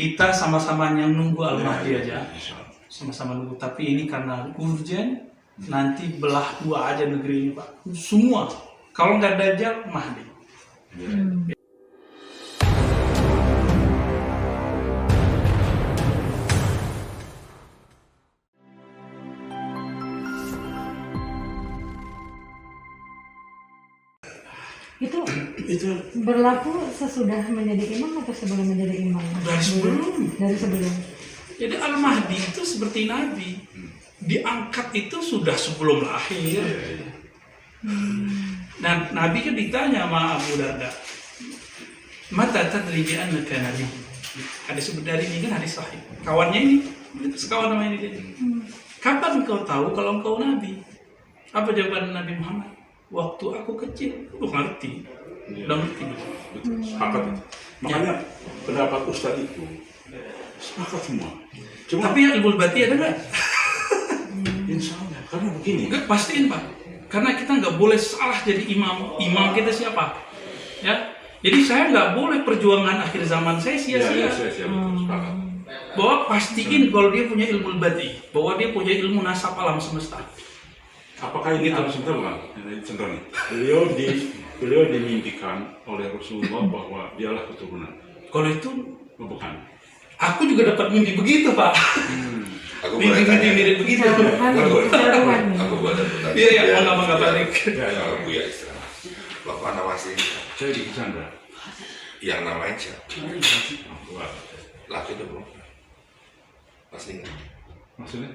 kita sama-sama yang nunggu Al-Mahdi aja, sama-sama nunggu. Tapi ini karena urgent, nanti belah dua aja negeri ini Pak. Semua, kalau nggak Dajjal, Mahdi. Itu berlaku sesudah menjadi imam atau sebelum menjadi imam? Dari sebelum. Jadi Al-Mahdi itu seperti Nabi, diangkat itu sudah sebelum lahir. Dan Nabi kan ditanya sama Abu Darda, mata tadri bi annaka nabi. Hadis dari ini kan hadis sahih. Kawannya ini, sekawan nama ini. Kapan kau tahu kalau engkau nabi? Apa jawaban Nabi Muhammad? Waktu aku kecil, lu ngerti. Udah ngerti. Betul, sepakat itu. Makanya pendapat Ustadz itu sepakat semua. Tapi yang ilmu bati ada nggak? Insya Allah, karena begini. Nggak, pastiin Pak. Karena kita nggak boleh salah jadi imam. Imam kita siapa? Ya. Jadi saya nggak boleh perjuangan akhir zaman saya sia-sia. Sepakat. Bahwa pastiin kalau dia punya ilmu bati, bahwa dia punya ilmu nasab alam semesta. Apakah ini harus sebentar bukan? Contoh nih, beliau dimimpikan oleh Rasulullah bahwa dialah keturunan. Kalau itu, bukan. aku juga dapat mimpi begitu Pak. Aku Mimpi mirip begitu. Aku boleh bertanya. Iya, nggak balik. Kalau Buya istirahat. Bapak nama asli Saya di Chandra. yang namanya siapa? Laki atau perempuan? Pasti nggak? Maksudnya?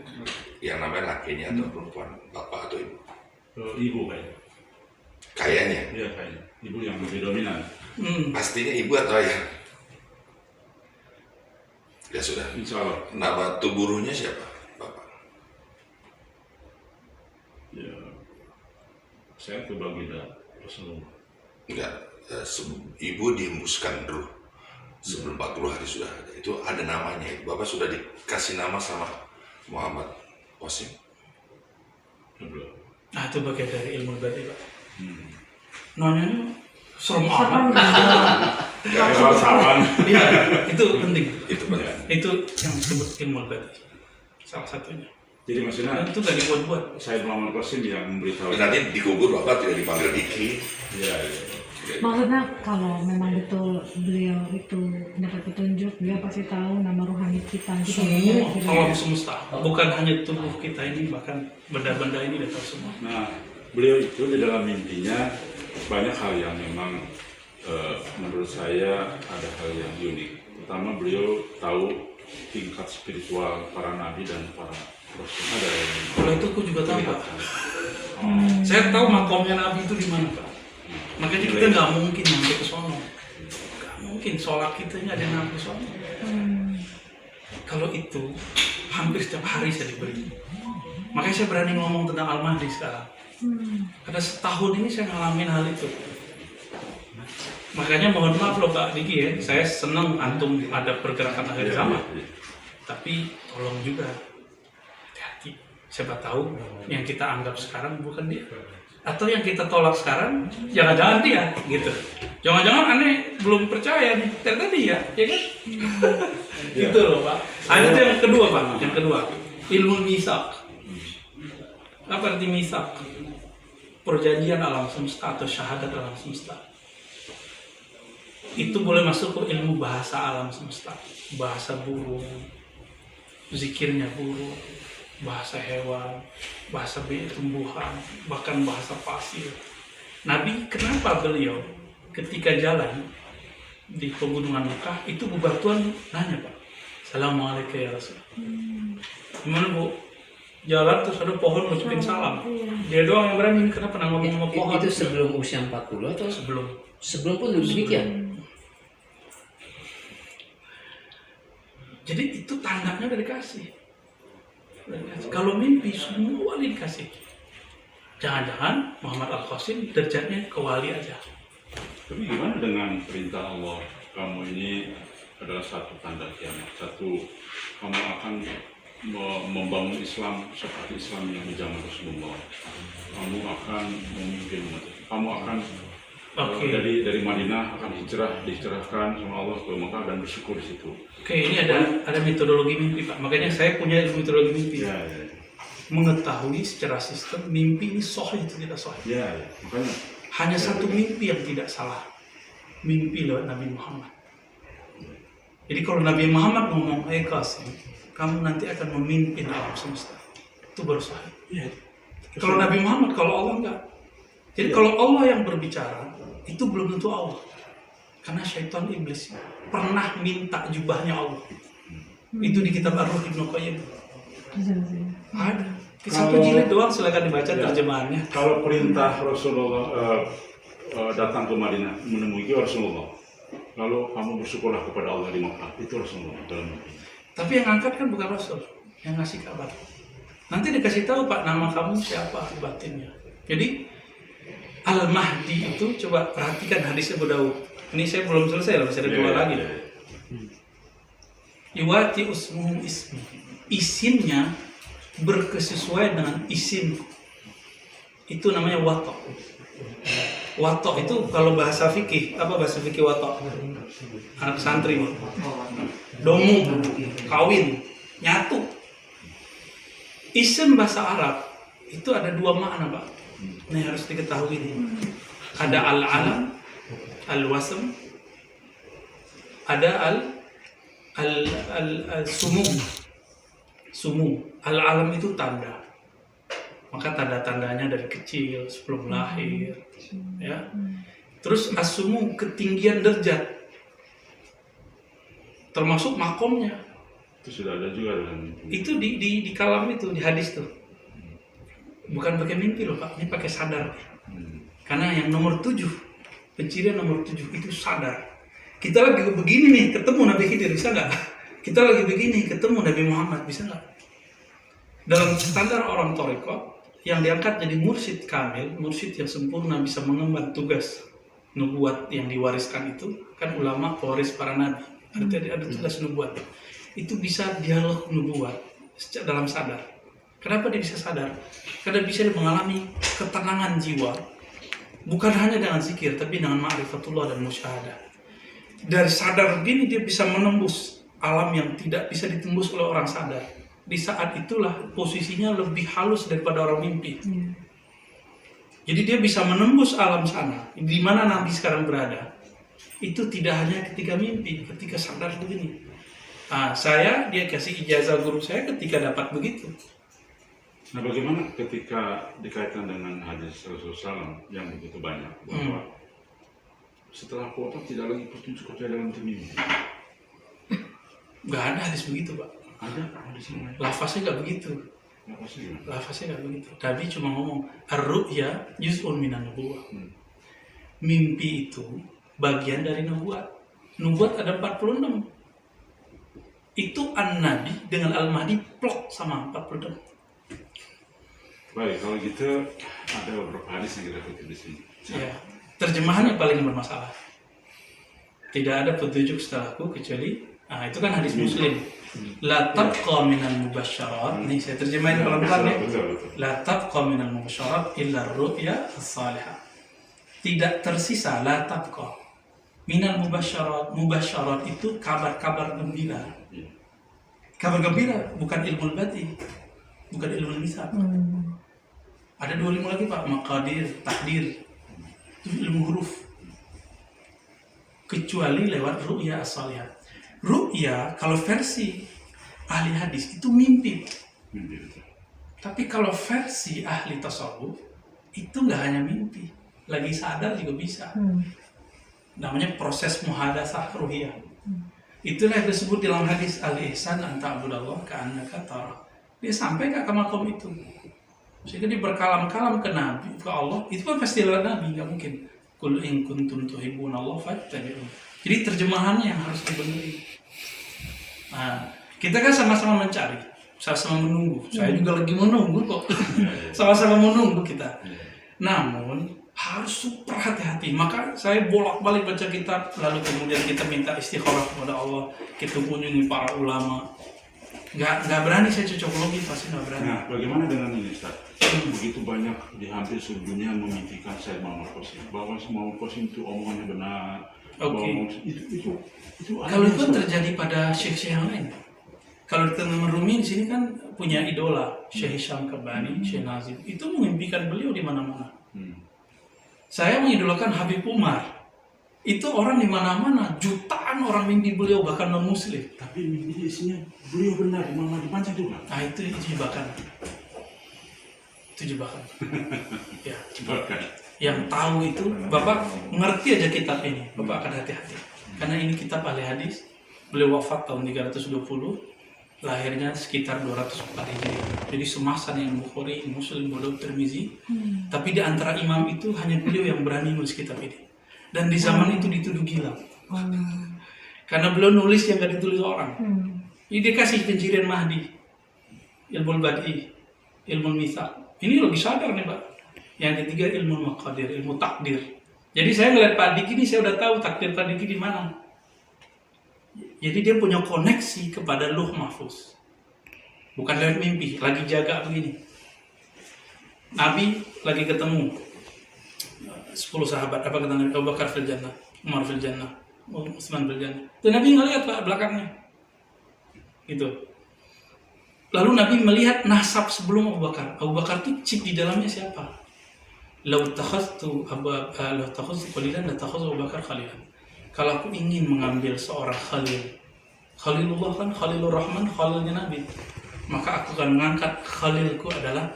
Yang namanya lakinya atau perempuan? Bapak atau ibu? Ibu kayaknya. Kayaknya. Iya kayaknya. Ibu yang lebih dominan. Pastinya ibu atau ayah? Ya sudah. Insya Allah. Nama tuburunya siapa? Bapak. Ya, saya ke Baginda Rasulullah. Enggak. Ibu dihembuskan ruh sebelum 40 hari sudah ada. Itu ada namanya. Bapak sudah dikasih nama sama Muhammad Qasim. Belum. Nah itu bagian dari ilmu bati Pak. Nanya serem amat. Sawan. Iya, itu penting. Itu penting. Itu yang disebut ilmu bati. Salah satunya. Jadi maksudnya Dan itu gak dibuat-buat. saya Muhammad Qasim yang memberitahu. Nanti dikubur Bapak tidak dipanggil Diki. Iya. Maksudnya kalau memang betul beliau itu dapat petunjuk, beliau pasti tahu nama rohani kita. Semua alam semesta, bukan hanya tubuh kita ini, bahkan benda-benda ini dia tahu semua. Nah, beliau itu di dalam mimpinya banyak hal yang memang menurut saya ada hal yang unik. Pertama, beliau tahu tingkat spiritual para nabi dan para rasul. Ada yang Kalau itu aku juga tahu Pak. Saya tahu makomnya nabi itu di mana Pak. Makanya kita nggak mungkin sampai ke sono. Nggak mungkin sholat kita nggak ada yang sampai sono. Kalau itu hampir setiap hari saya diberi. Makanya saya berani ngomong tentang Al-Mahdi sekarang. Karena setahun ini saya ngalamin hal itu. Makanya mohon maaf loh Pak Diki ya, saya senang antum ada pergerakan akhir zaman. Tapi tolong juga hati-hati. Siapa tahu yang kita anggap sekarang bukan dia. Atau yang kita tolak sekarang, jangan-jangan dia, gitu. Jangan-jangan aneh belum percaya nih, ternyata dia, ya kan? Gitu loh Pak. Ada tuh yang kedua Pak, yang kedua, ilmu misak. Apa arti misak? Perjanjian alam semesta atau syahadat alam semesta. Itu boleh masuk ke ilmu bahasa alam semesta, bahasa burung, zikirnya burung, bahasa hewan, bahasa tumbuhan, bahkan bahasa pasir. Nabi kenapa beliau ketika jalan di pegunungan Mekah itu bebatuan nanya Pak, Assalamualaikum ya Rasul. Gimana Bu? Jalan terus ada pohon ngucapin salam. Dia doang yang berani, kenapa pernah ngomong sama pohon? Itu sebelum usia 40 atau sebelum pun demikian? Jadi itu tandanya udah dikasih. Kalau mimpi semua dikasih. Jangan-jangan Muhammad Al-Qasim derajatnya ke wali aja. Tapi gimana dengan perintah Allah? Kamu ini adalah satu tanda kiamat. Satu, kamu akan membangun Islam seperti Islam yang di zaman Rasulullah. Kamu akan memimpin umat. Kamu akan Oke. Dari Madinah akan dicerahkan sama Allah ke Mekah dan bersyukur di situ. Oke, ini ada metodologi mimpi Pak. Makanya saya punya metodologi mimpi. Ya. Mengetahui secara sistem mimpi ini sahih atau tidak sahih. Ya. Makanya Hanya satu mimpi yang tidak salah. Mimpi lewat Nabi Muhammad. Jadi kalau Nabi Muhammad ngomong, Qasim, kamu nanti akan memimpin alam semesta. Itu baru sahih. ya. Kalau Nabi Muhammad, kalau Allah enggak. Jadi kalau Allah yang berbicara, itu belum tentu Allah. Karena syaitan iblis pernah minta jubahnya Allah. Itu di kitab Ar-Ruh Ibnu Qayyim. Ada. Satu jilid doang, silakan dibaca terjemahannya. Kalau perintah Rasulullah datang ke Madinah menemui Rasulullah, lalu kamu bersyukurlah kepada Allah di Makkah, itu Rasulullah dalam mimpi. Tapi yang angkat kan bukan Rasul, yang ngasih kabar. Nanti dikasih tahu Pak, nama kamu siapa batinnya. Jadi Al-Mahdi itu, coba perhatikan hadis Abu Daud. Ini saya belum selesai, masih ada dua lagi. Iwati usmuhum ismi. Isimnya berkesesuaian dengan isim. Itu namanya watok. Watok itu kalau bahasa fikih, apa bahasa fikih watok? Anak santri. Domu, kawin, nyatu. Isim bahasa Arab itu ada dua makna Pak. Ini harus diketahui nih. Ada al-alam, al-wasm, ada al-sumum. Sumum. Al-alam itu tanda. Maka tanda-tandanya dari kecil sebelum lahir, ya. Terus as-sumum ketinggian derajat. Termasuk makomnya. Itu sudah ada juga dalam mimpi. Itu di kalam itu, di hadis tuh. Bukan pakai mimpi loh Pak, ini pakai sadar. Karena yang nomor 7, pencirian nomor 7 itu sadar. Kita lagi begini nih, ketemu Nabi Khidir, bisa nggak? Kita lagi begini, ketemu Nabi Muhammad, bisa nggak? Dalam standar orang Thariqah, yang diangkat jadi mursyid kamil, mursyid yang sempurna bisa mengemban tugas nubuat yang diwariskan itu, kan ulama pewaris para nabi. Ada tugas nubuat. Itu bisa dialog nubuat dalam sadar. Kenapa dia bisa sadar? Karena bisa mengalami ketenangan jiwa. Bukan hanya dengan zikir, tapi dengan ma'rifatullah dan musyahadah. Dari sadar begini dia bisa menembus alam yang tidak bisa ditembus oleh orang sadar. Di saat itulah posisinya lebih halus daripada orang mimpi. Jadi dia bisa menembus alam sana, di mana Nabi sekarang berada. Itu tidak hanya ketika mimpi, ketika sadar begini. Nah, dia kasih ijazah guru saya ketika dapat begitu. Nah, bagaimana ketika dikaitkan dengan hadis Rasulullah SAW yang begitu banyak bahwa setelah wafat tidak lagi petunjuk percaya dalam mimpi? Gak ada hadis begitu Pak. Ada hadis yang lain. Lafaznya gak begitu. Lafaznya gak begitu. Nabi cuma ngomong ar-ru'ya juz'un minan nubuwah. Mimpi itu bagian dari nubuat. Nubuat ada 46. Itu an-nabi dengan al-mahdi plok sama 46. Baik, kalau gitu ada beberapa hadis yang kita kutip di sini. Ya, terjemahannya paling bermasalah. Tidak ada petunjuk setelahku kecuali, itu kan hadis Muslim. La tabqa minal mubasyarat. Nih saya terjemahin pelan-pelan ya. La tabqa minal mubasyarat illa ru'ya as-salihah. Tidak tersisa la tabqa minal mubasyarat. Mubasyarat itu kabar-kabar gembira. Kabar gembira bukan ilmu bati, bukan ilmu misal. Ada 2 ilmu lagi Pak, maqadir, takdir. Itu ilmu huruf. Kecuali lewat ru'ya as-salihah. Ru'ya kalau versi ahli hadis itu mimpi. Tapi kalau versi ahli tasawuf itu nggak hanya mimpi, lagi sadar juga bisa. Namanya proses muhadatsah ruhiyah. Itulah yang disebut dalam hadis al-ihsan an ta'budallah ka'annaka tarah. Dia sampai ke makom itu. Sehingga dia berkalam-kalam ke Nabi, ke Allah, itu kan pasti lewat Nabi, nggak mungkin. Qul in kuntum tuhibbunallah fattabi'un. Jadi terjemahannya yang harus dibenerin. Nah, kita kan sama-sama mencari, sama-sama menunggu. Saya juga lagi menunggu kok. Sama-sama menunggu kita. Namun harus super hati-hati. Maka saya bolak-balik baca kitab, lalu kemudian kita minta istikharah kepada Allah. Kita kunjungi para ulama. Nggak berani saya cocok logi, pasti nggak berani. Nah, bagaimana dengan ini Ustaz? begitu banyak di hampir seluruh dunia memimpikan Said Muhammad Qasim, bahwa Muhammad Qasim itu omongannya benar. Oke. Itu Kalau itu kan terjadi pada syekh-syekh yang lain. Kalau di Imam Rumi di sini kan punya idola, Syekh Hisham Kabani, Syekh Nazim. Itu mengimpikan beliau di mana-mana. Saya mengidolakan Habib Umar. Itu orang di mana-mana, jutaan orang mimpi beliau, bahkan non-muslim. Tapi mimpi isinya beliau benar, Imam Mahdi panjang juga. Nah itu jebakan. Itu jebakan. Ya. Jebakan. Yang tahu itu, Bapak ngerti aja kitab ini, Bapak akan hati-hati. Karena ini kitab ahli hadis. Beliau wafat tahun 320, lahirnya sekitar 204 Hijriah. Jadi semasa yang Bukhari, Muslim, Abu Tirmizi. Tapi di antara imam itu hanya beliau yang berani nulis kitab ini. Dan di zaman itu dituduh gila. Karena beliau nulis yang gak ditulis orang. Ini dia kasih pencirian Mahdi, ilmu badi, ilmu mithaq. Ini lebih sadar nih Pak. Yang ketiga ilmu maqadir, ilmu takdir. Jadi saya ngeliat Pak Diki ini, saya udah tahu takdir Pak Diki di mana. Jadi dia punya koneksi kepada Lauh Mahfuz. Bukan lewat mimpi, lagi jaga begini. Nabi lagi ketemu 10 sahabat, apa kata Nabi? Abu Bakar fil jannah, Umar fil jannah, Utsman fil jannah. Dan Nabi ngeliat Pak belakangnya. Gitu. Lalu Nabi melihat nasab sebelum Abu Bakar. Abu Bakar itu chip di dalamnya siapa? Lau takhaztu qalilan la takhaztu Abu Bakar khalilan. Kalau aku ingin mengambil seorang khalil, Khalilullah kan Khalilur Rahman, khalilnya Nabi, maka aku akan mengangkat khalilku adalah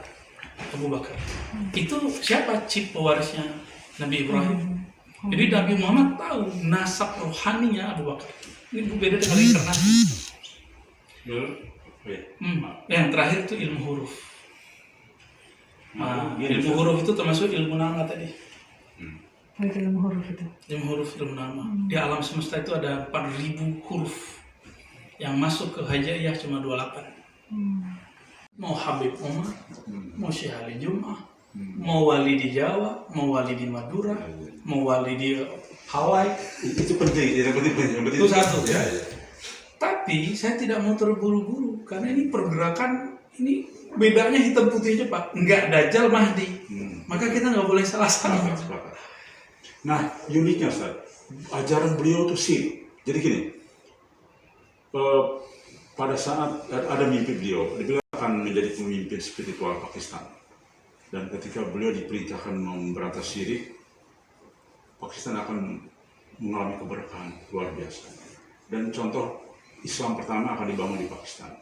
Abu Bakar. Itu siapa? Chip pewarisnya Nabi Ibrahim. Jadi Nabi Muhammad tahu nasab rohaninya Abu Bakar. Ini berbeda dengan inkarnasi. Yang terakhir itu ilmu huruf. Ilmu huruf itu termasuk ilmu nama tadi. Ilmu huruf itu. Ilmu huruf, ilmu nama. Di alam semesta itu ada 4.000 huruf. Yang masuk ke hajaiyah cuma 28. Mau Habib Umar, mau Syekh Ali Jum'ah, mau wali di Jawa, mau wali di Madura, mau wali di Hawaii. Itu penting, yang penting. Itu satu. Ya. Tapi saya tidak mau terburu-buru karena ini pergerakan ini bedanya hitam putih aja Pak. Enggak Dajjal Mahdi. Maka kita nggak boleh salah-salah. Nah, uniknya Ustaz, ajaran beliau itu sih. Jadi gini, pada saat ada mimpi beliau akan menjadi pemimpin spiritual Pakistan. Dan ketika beliau diperintahkan memberantas syirik, Pakistan akan mengalami keberkahan luar biasa. Dan contoh Islam pertama akan dibangun di Pakistan.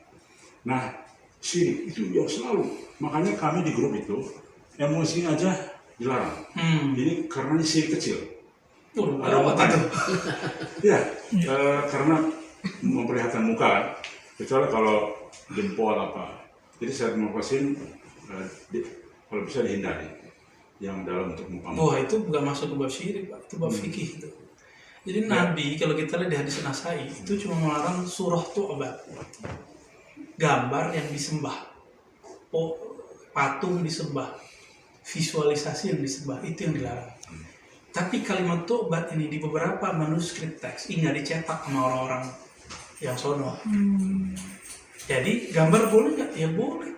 Nah, syirik itu yang selalu. Makanya kami di grup itu emosi aja dilarang. Ini karena ini syirik kecil. Ada apa tuh? Ya, karena memperlihatkan muka, kecuali kalau jempol apa. Jadi saya mengatakan kalau bisa dihindari yang dalam untuk muka. Wah itu bukan masuk ke bab syirik Pak, itu bab fikih itu. Jadi Nabi kalau kita lihat di hadis Nasai itu cuma melarang surah tu'bad, gambar yang disembah, patung disembah, visualisasi yang disembah, itu yang dilarang. Tapi kalimat tu'bad ini di beberapa manuskrip teks ini nggak dicetak sama orang-orang yang sono. Jadi gambar boleh nggak? Ya boleh.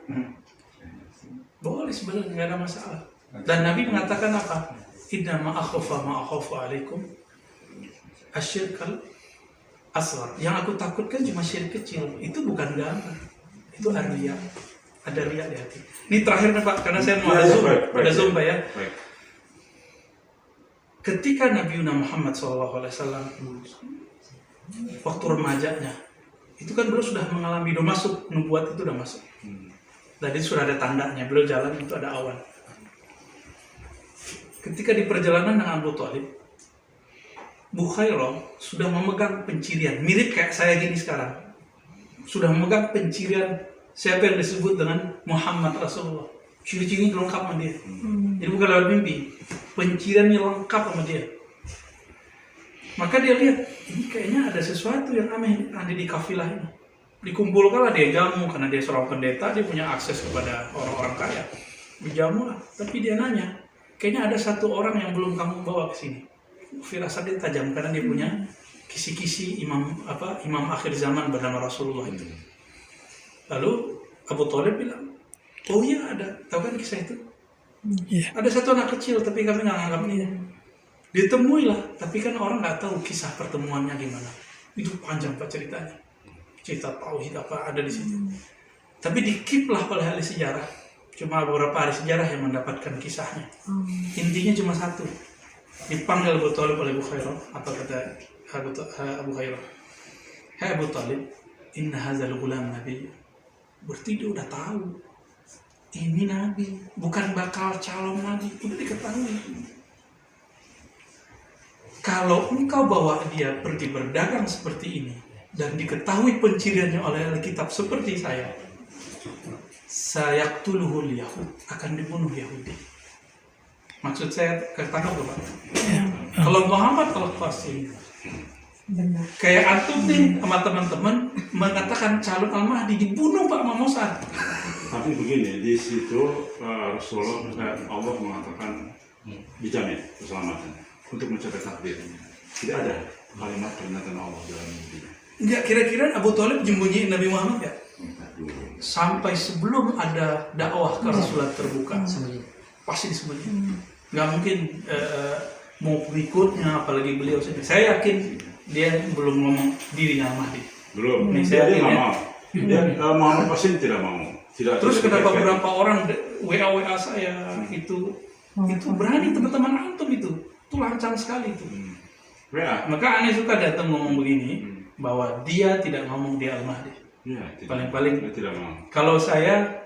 Boleh sebenarnya, nggak ada masalah. Dan Nabi mengatakan apa? Inna ma'akhofu alaikum asyirkal asghar. Yang aku takutkan cuma syirik kecil. Itu bukan gambar. Itu riya. Ada riya di hati. Ini terakhir nih Pak, karena saya mau ada zoom Pak ya. Baik. Ketika Nabi Muhammad SAW waktu remajanya, itu kan beliau sudah mengalami, udah masuk, nubuat itu udah masuk. Tadi sudah ada tandanya, beliau jalan itu ada awan. Ketika di perjalanan dengan Abu Thalib, Bukhairah sudah memegang pencirian, mirip kayak saya gini sekarang. Sudah memegang pencirian siapa yang disebut dengan Muhammad Rasulullah. Ciri-ciri lengkap sama dia. Jadi bukan lewat mimpi, penciriannya lengkap sama dia. Maka dia lihat, ini kayaknya ada sesuatu yang aneh ada di kafilah ini. Dikumpulkanlah dia jamu, karena dia seorang pendeta, dia punya akses kepada orang-orang kaya. Dijamu lah, tapi dia nanya, kayaknya ada satu orang yang belum kamu bawa ke sini. Firasat dia tajam karena dia punya kisi-kisi imam akhir zaman bernama Rasulullah itu. Lalu Abu Thalib bilang, Oh iya ada, tahu kan kisah itu? Iya. Ada satu anak kecil tapi kami nggak nganggap dia. Ditemui lah, tapi kan orang nggak tahu kisah pertemuannya gimana. Itu panjang Pak ceritanya. Cerita tauhid apa ada di situ. Tapi dikip lah oleh ahli sejarah. Cuma beberapa ahli sejarah yang mendapatkan kisahnya. Intinya cuma satu. Dipanggil Abu Thalib oleh Abu Hurairah. Apa kata Abu Hurairah? Hai Abu Thalib, inna hazal gulam nabi. Berarti dia udah tahu. Ini nabi, bukan bakal calon nabi. Udah diketahui. Kalau engkau bawa dia pergi berdagang seperti ini dan diketahui penciriannya oleh Alkitab seperti saya yaktuluhul Yahud, akan dibunuh Yahudi. Maksud saya ketangkap Pak. Kalau Muhammad kalau pasti Benar. kayak antum nih sama teman-teman mengatakan calon Al-Mahdi dibunuh Pak Mossad. Tapi begini, di situ Rasulullah Allah mengatakan dijamin keselamatannya untuk mencapai takdirnya. Tidak ada kalimat peringatan Allah dalam mimpi. Enggak, kira-kira Abu Thalib menyembunyiin Nabi Muhammad ya? Sampai sebelum ada dakwah ke Rasulullah terbuka, pasti disembunyiin. Nggak mungkin mau pengikutnya, apalagi beliau sendiri. Saya yakin dia belum ngomong dirinya Mahdi. Belum. Nih, saya Dia yakin nggak ya. mau. Dia Muhammad pasti tidak mau. Tidak. Terus tidak kenapa dikaitkan. beberapa orang WA saya itu berani teman-teman antum itu lancang sekali itu. Ya. Maka aneh suka datang ngomong begini bahwa dia tidak ngomong dia Al-Mahdi. Ya, tidak. Paling-paling Dia tidak mau.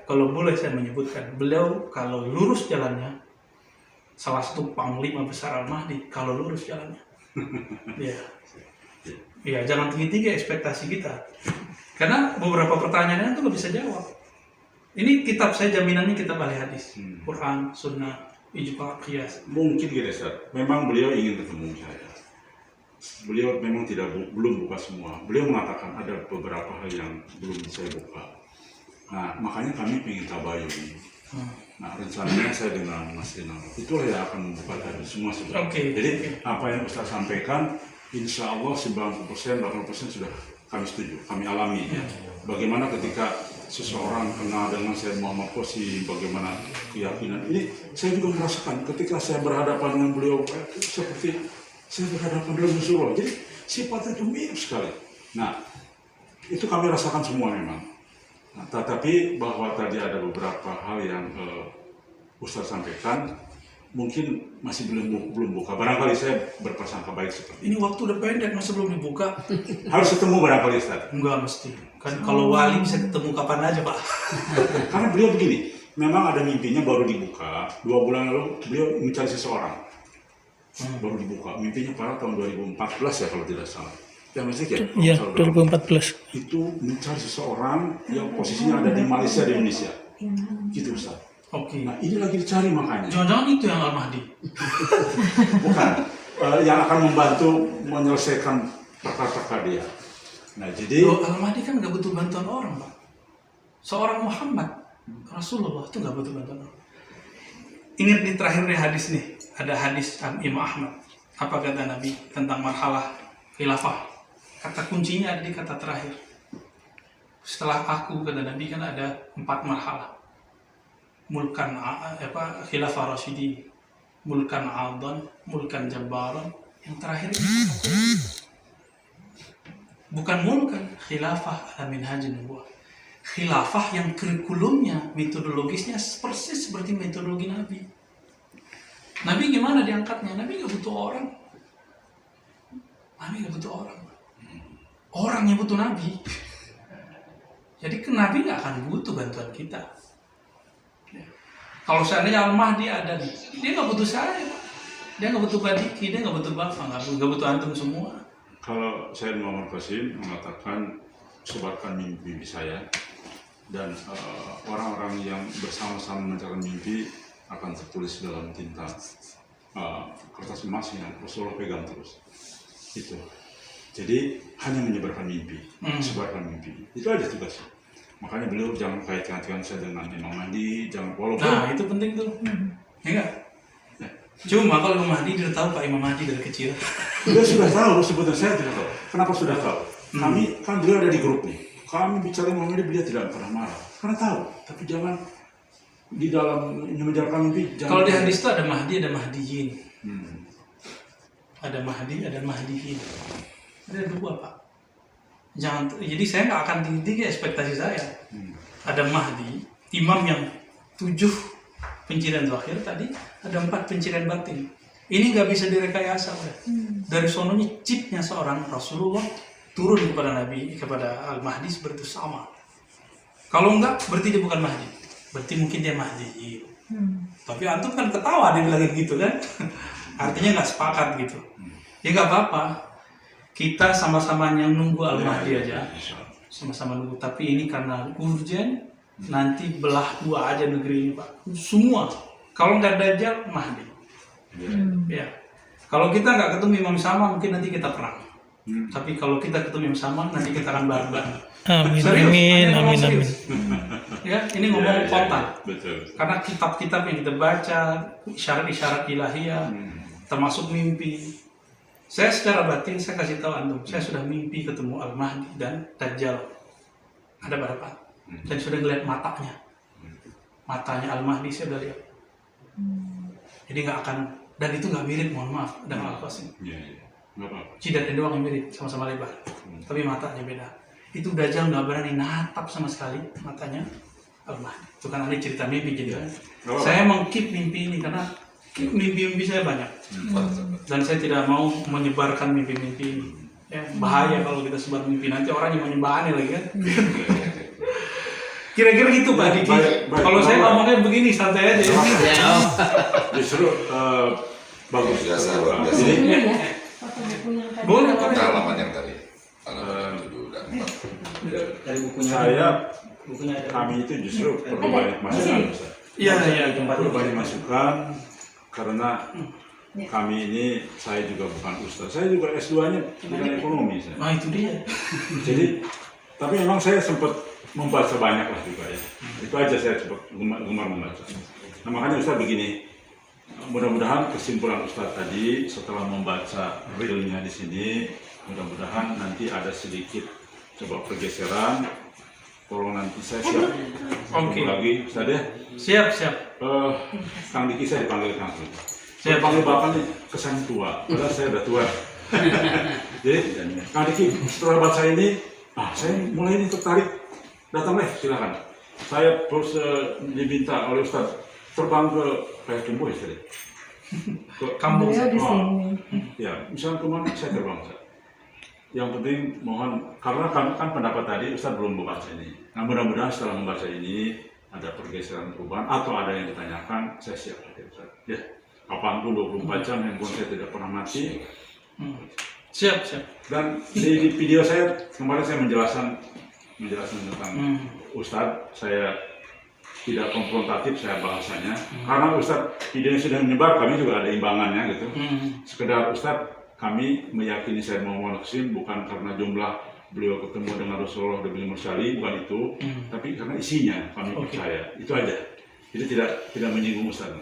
kalau boleh saya menyebutkan, beliau kalau lurus jalannya salah satu panglima besar Al-Mahdi kalau lurus jalannya. Ya. Ya, jangan tinggi-tinggi ekspektasi kita. Karena beberapa pertanyaannya itu nggak bisa jawab. Ini kitab saya jaminannya kitab ahli hadis, Quran, Sunnah, Ijma, Qiyas. Mungkin gini Ustaz, memang beliau ingin ketemu saya. Beliau memang belum buka semua. Beliau mengatakan ada beberapa hal yang belum saya buka. Nah, makanya kami ingin tabayun. Nah, rencananya saya dengan Mas Rinal itulah yang akan membuka dari semua sudah. Jadi apa yang Ustaz sampaikan, insya Allah 90%, 80% sudah kami setuju, kami alami. Bagaimana ketika seseorang kenal dengan Sayyid Muhammad Qasim, bagaimana keyakinan ini, saya juga merasakan ketika saya berhadapan dengan beliau seperti saya berhadapan dengan Rasulullah. Jadi sifatnya itu mirip sekali. Nah, itu kami rasakan semua memang. Nah, tetapi bahwa tadi ada beberapa hal yang Ustaz sampaikan, mungkin masih belum buka. Barangkali saya berprasangka baik seperti Ini waktu udah pendek, masih belum dibuka. harus ketemu barangkali Ustaz. Enggak mesti. Kan kalau wali bisa ketemu kapan aja Pak. Karena beliau begini, memang ada mimpinya baru dibuka. 2 bulan lalu beliau mencari seseorang. Baru dibuka. Mimpinya pada tahun 2014 ya kalau tidak salah. Ya masih ya? Iya, 2014. Itu mencari seseorang yang posisinya ada di Malaysia di Indonesia. Gitu Ustaz. Oke. Nah ini lagi dicari makanya. Jangan-jangan itu yang Al-Mahdi. Bukan. Yang akan membantu menyelesaikan perkara-perkara dia. Nah jadi Loh, Al-Mahdi kan nggak butuh bantuan orang Pak. Seorang Muhammad, Rasulullah itu nggak butuh bantuan orang. Ingat nih terakhir nih hadis nih. Ada hadis Imam Ahmad. Apa kata Nabi tentang marhalah khilafah? Kata kuncinya ada di kata terakhir. Setelah aku, kata Nabi, kan ada 4 marhalah. Mulkan khilafah Rasyidi, mulkan adhan, mulkan jabbaran. Yang terakhir ini bukan mulkan, khilafah ala minhajin nubuwah. Khilafah yang kurikulumnya, metodologisnya persis seperti metodologi Nabi. Nabi gimana diangkatnya? Nabi nggak butuh orang. Nabi nggak butuh orang. Orang yang butuh Nabi. Jadi Nabi nggak akan butuh bantuan kita. Kalau seandainya Al-Mahdi ada nih, dia nggak butuh saya. Dia nggak butuh Badiki, dia nggak butuh Bapak, nggak butuh antum semua. kalau Sayyid Muhammad Qasim mengatakan sebarkan mimpi saya dan orang-orang yang bersama-sama menjalankan mimpi akan tertulis dalam tinta kertas emas yang Rasulullah pegang terus. Itu. Jadi hanya menyebarkan mimpi, sebarkan mimpi. Itu aja tugasnya. Makanya beliau jangan kaitkan saya dengan Imam Mahdi, jangan walaupun. Nah itu penting tuh, ya nggak? Ya. Cuma kalau Imam Mahdi dia tahu Pak Imam Mahdi dari kecil. Dia sudah tahu, sebetulnya saya tidak tahu. Kenapa sudah tahu? Kami kan beliau ada di grup nih. Kami bicara Imam Mahdi, beliau tidak pernah marah. Karena tahu, tapi jangan di dalam menjalankan mimpi. Kalau di hadis itu ada Mahdi, ada Mahdiyin. Hmm. Ada Mahdi, ada Mahdiyin. Ada dua, Pak. Jangan, jadi saya nggak akan tinggi ekspektasi saya. Ada Mahdi, imam yang 7 pencirian zahir tadi, ada 4 pencirian batin. Ini nggak bisa direkayasa, udah. Dari sononya chipnya seorang Rasulullah turun kepada Nabi, kepada Al-Mahdi seperti itu sama. Kalau enggak, berarti dia bukan Mahdi. Berarti mungkin dia Mahdi. Tapi antum kan ketawa dia bilangin gitu kan. Artinya nggak sepakat gitu. Ya nggak apa-apa. Kita sama-sama yang nunggu Al-Mahdi aja. Sama-sama nunggu. Tapi ini karena urgent, nanti belah dua aja negeri ini, Pak. Semua. Kalau nggak Dajjal, Mahdi. Ya. Kalau kita nggak ketemu imam sama, mungkin nanti kita perang. Tapi kalau kita ketemu imam sama, nanti kita akan barbar. Amin, Serius, amin, ada yang amin, ngomong amin. serius. Ya, ini ngomong kontak. Betul. Karena kitab-kitab yang kita baca, isyarat-isyarat ilahiyah, termasuk mimpi. Saya secara batin, saya kasih tahu antum, saya sudah mimpi ketemu Al-Mahdi dan Dajjal. Ada berapa? Dan sudah ngeliat matanya. Matanya Al-Mahdi saya udah lihat. Jadi nggak akan, dan itu nggak mirip, mohon maaf, dengan Al-Qasim. Iya, nggak apa-apa. Jidatnya doang yang mirip, sama-sama lebar. Tapi matanya beda. Itu Dajjal nggak berani natap sama sekali matanya Al-Mahdi. Itu kan ada cerita mimpi jadi kan. Saya mengkeep mimpi ini karena mimpi-mimpi saya banyak. Dan saya tidak mau menyebarkan mimpi-mimpi ini. Ya, bahaya kalau kita sebar mimpi, nanti orang yang menyembah aneh lagi kan. Kira-kira gitu Pak Diki. Baik. Kalau saya ngomongnya begini, santai aja. Justru bagus. Biasa, luar biasa. Jadi, Ini ya, foto buku yang tadi. Boleh, Kalau- Halaman yang tadi. Halaman 7 dan 4. Dari bukunya. saya kami itu justru perlu banyak masukan, Ustaz. Iya, iya. Perlu banyak masukan karena kami ini, saya juga bukan ustaz, saya juga S2-nya bukan ekonomi saya. Nah itu dia. Jadi, tapi memang saya sempat membaca banyak lah juga ya. Itu aja saya sempat gemar membaca. Nah makanya Ustaz begini, mudah-mudahan kesimpulan Ustaz tadi setelah membaca realnya di sini, mudah-mudahan nanti ada sedikit coba pergeseran. Tolong nanti saya siap. Oke. Lagi Ustaz ya. Siap, siap. Kang Diki saya dipanggil Kang. Saya panggil Bapak nih kesan tua, padahal saya udah tua. Jadi, Kang Diki setelah baca ini, saya mulai ini tertarik. Datang deh, silakan. Saya terus diminta oleh Ustaz terbang ke Payakumbuh ya tadi. Ke Kampung. Beliau di sini. Ya, misalnya kemana saya terbang Ustaz. Yang penting mohon, karena kan pendapat tadi Ustaz belum membaca ini. Nah mudah-mudahan setelah membaca ini ada pergeseran perubahan atau ada yang ditanyakan, saya siap ya Ustaz. Ya, kapanpun 24 jam handphone saya tidak pernah mati. Siap, siap. Dan di video saya kemarin saya menjelaskan tentang Ustadz, saya tidak konfrontatif saya bahasanya, karena Ustadz videonya sudah menyebar, kami juga ada imbangannya gitu. Sekedar Ustadz, kami meyakini Sayyid Muhammad Qasim bukan karena jumlah beliau ketemu dengan Rasulullah dan beliau Mursali, bukan itu, tapi karena isinya kami percaya, itu aja. Jadi tidak menyinggung Ustadz.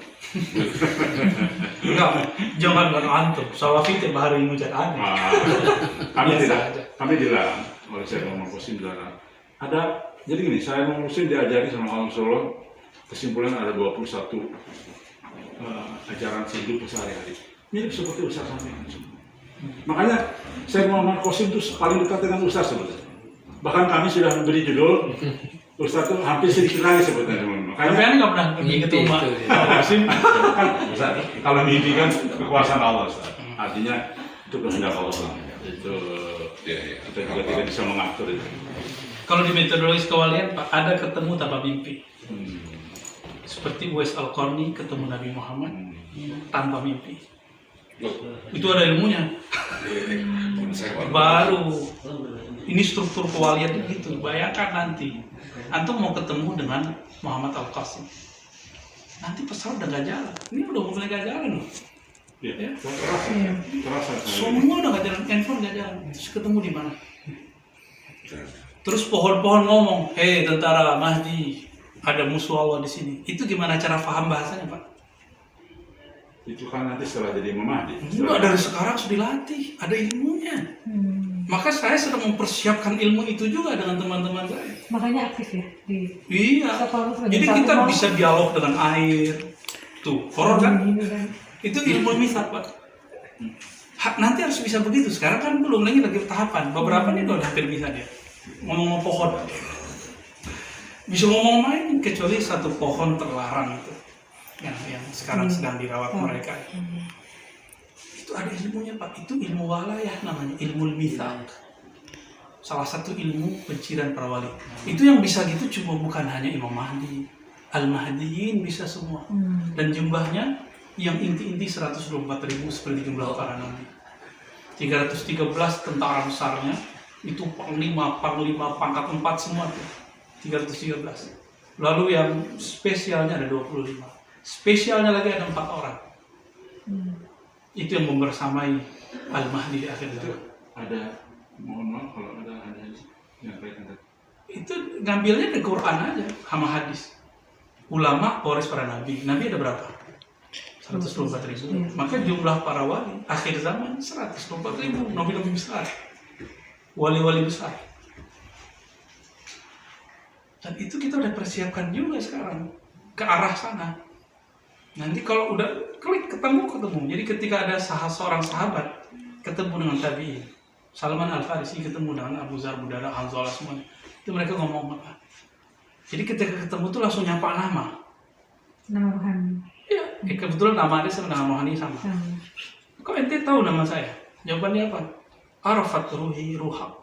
Enggak, jangan antum. Salafi tiap hari ngucap aneh. Kami Biasa tidak, aja. kami dilarang oleh Sayyid Muhammad Qasim dilarang. Jadi gini, saya Muhammad Qasim diajari sama Rasulullah, kesimpulan ada 21 ajaran hidup sehari-hari. Mirip seperti Ustaz sampaikan. Makanya Sayyid Muhammad Qasim itu paling dekat dengan Ustaz sebetulnya. Bahkan kami sudah memberi judul Ustaz itu hampir sedikit lagi sebetulnya. Tapi Makanya aneh nggak pernah pergi ke rumah. Qasim. kan Ustaz, kalau mimpi kan kekuasaan Allah Ustaz. Artinya itu kehendak Allah. Itu kita juga tidak bisa mengatur itu. Kalau di metodologi kewalian Pak, ada ketemu tanpa mimpi. Seperti Uwais Al-Qarni ketemu Nabi Muhammad tanpa mimpi. Itu ada ilmunya. Baru ini struktur kewalian gitu. Bayangkan nanti antum mau ketemu dengan Muhammad Al-Qasim. Nanti pesawat udah gak jalan. Ini udah mulai gak jalan loh. Ya, terasa. Semua udah gak jalan, handphone gak jalan. Terus ketemu di mana? Terus pohon-pohon ngomong, hei tentara Mahdi, ada musuh Allah di sini. Itu gimana cara paham bahasanya Pak? Itu kan nanti setelah jadi Imam Mahdi. Enggak, dari sekarang sudah dilatih, ada ilmunya. Maka saya sedang mempersiapkan ilmu itu juga dengan teman-teman saya. Makanya aktif ya di Iya. Satu sebagai Jadi satu kita kelompok. bisa dialog dengan air. Tuh, horor kan? Gini kan. Itu ilmu mithaq, Pak. Nanti harus bisa begitu. Sekarang kan belum lagi tahapan. Beberapa nih udah hampir bisa dia. Ngomong pohon. Bisa ngomong main kecuali satu pohon terlarang itu. Yang sekarang sedang dirawat mereka. Itu ada ilmunya, Pak. Itu ilmu walayah namanya, ilmu mithaq. Salah satu ilmu penciran para wali. Itu yang bisa gitu cuma bukan hanya Imam Mahdi. Al-Mahdiyin bisa semua. Dan jumlahnya yang inti-inti 124.000 seperti jumlah para nabi. 313 tentara besarnya itu panglima pangkat 4 semua tuh. 313. Lalu yang spesialnya ada 25. Spesialnya lagi ada 4 orang. Itu yang membersamai Al-Mahdi di akhir zaman. Ada, mohon maaf kalau ada yang kaitan. Itu ngambilnya dari Quran aja sama hadis. Ulama waris para nabi. Nabi ada berapa? 124.000. Maka jumlah para wali akhir zaman 124.000. Nabi-nabi besar, wali-wali besar. Dan itu kita udah persiapkan juga sekarang ke arah sana. Nanti kalau udah klik ketemu. Jadi ketika ada seorang sahabat ketemu dengan tabi'in, Salman Al-Farisi ketemu dengan Abu Dzar, Budara, Hanzalah semuanya, itu mereka ngomong apa? Jadi ketika ketemu tuh langsung nyapa nama. Nama rohani. Iya, kebetulan nama dia sama dengan rohani sama. Kok ente tahu nama saya? Jawabannya apa? Arafat ruhi ruhak.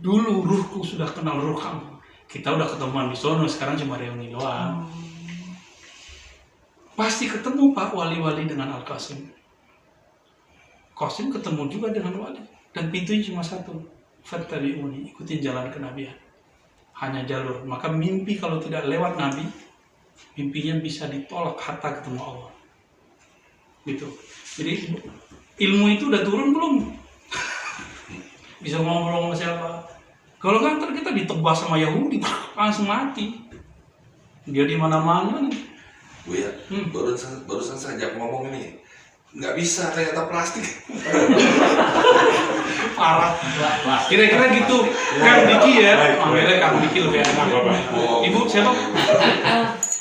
Dulu ruhku sudah kenal ruham. Kita udah ketemuan di sono, sekarang cuma reuni doang. Pasti ketemu Pak wali-wali dengan Al-Qasim. Qasim ketemu juga dengan wali. Dan pintunya cuma satu. Fattabi'uni, ikutin jalan kenabian. Hanya jalur. Maka mimpi kalau tidak lewat Nabi, mimpinya bisa ditolak hatta ketemu Allah. Gitu. Jadi ilmu itu udah turun belum? Bisa ngomong sama siapa? Kalau kan ntar kita ditebas sama Yahudi, langsung mati. Dia di mana-mana. Buya, barusan saya ajak ngomong ini, nggak bisa ternyata plastik. Parah. Kira-kira gitu. Kang Diki ya. Akhirnya Kang Diki lebih enak. Ibu siapa?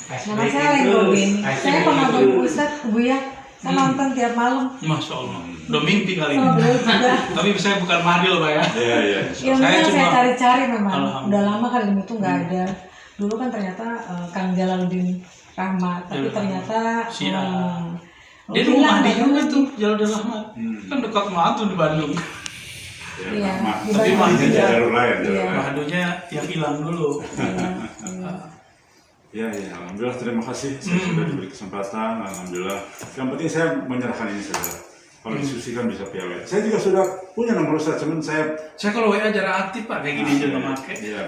Nama saya Lenggobin. Saya pengagum Ustadz Buya. Saya nonton tiap malam. Masya Allah. Udah mimpi kali ini. Sama beliau juga. Tapi saya bukan Mahdi loh Pak ya. Iya. Ilmunya cuma- saya cari-cari memang. Alhamdulillah. Udah lama kan ilmu itu nggak ada. Dulu kan ternyata Kang Jalaluddin Rahmat, tapi ternyata Dia di Mahdi juga tuh, Jalaluddin Rahmat. Kan dekat Mahdu di Bandung. Iya, di Tapi Bandung Mahdi juga. jalur lain. Iya. Mahdunya yang hilang dulu. Ya, alhamdulillah, terima kasih sudah diberi kesempatan. Alhamdulillah. Yang penting saya menyerahkan ini saja. Kalau diskusi kan bisa piawai. Saya juga sudah punya nomor Ustaz, cuman saya Kalau WA jarang aktif Pak, kayak gini juga pakai. Iya.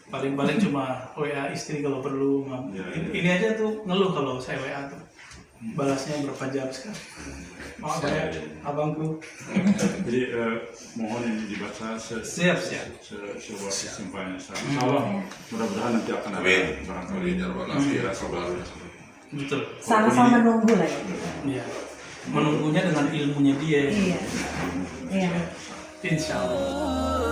Paling-paling cuma WA istri kalau perlu. Ini aja tuh ngeluh kalau saya WA tuh. Balasnya berapa jam sekali. Maaf ya, abangku. Jadi mohon ini dibaca Siap. sebuah kesimpulannya. Insyaallah mudah-mudahan nanti akan ada Amin. barangkali Amin. Ya Rabbal Alamin. Ya Rabbal Alamin. Betul. Sama-sama menunggu lah ya. Iya. Menunggunya dengan ilmunya dia. Iya. Iya. Insya Allah.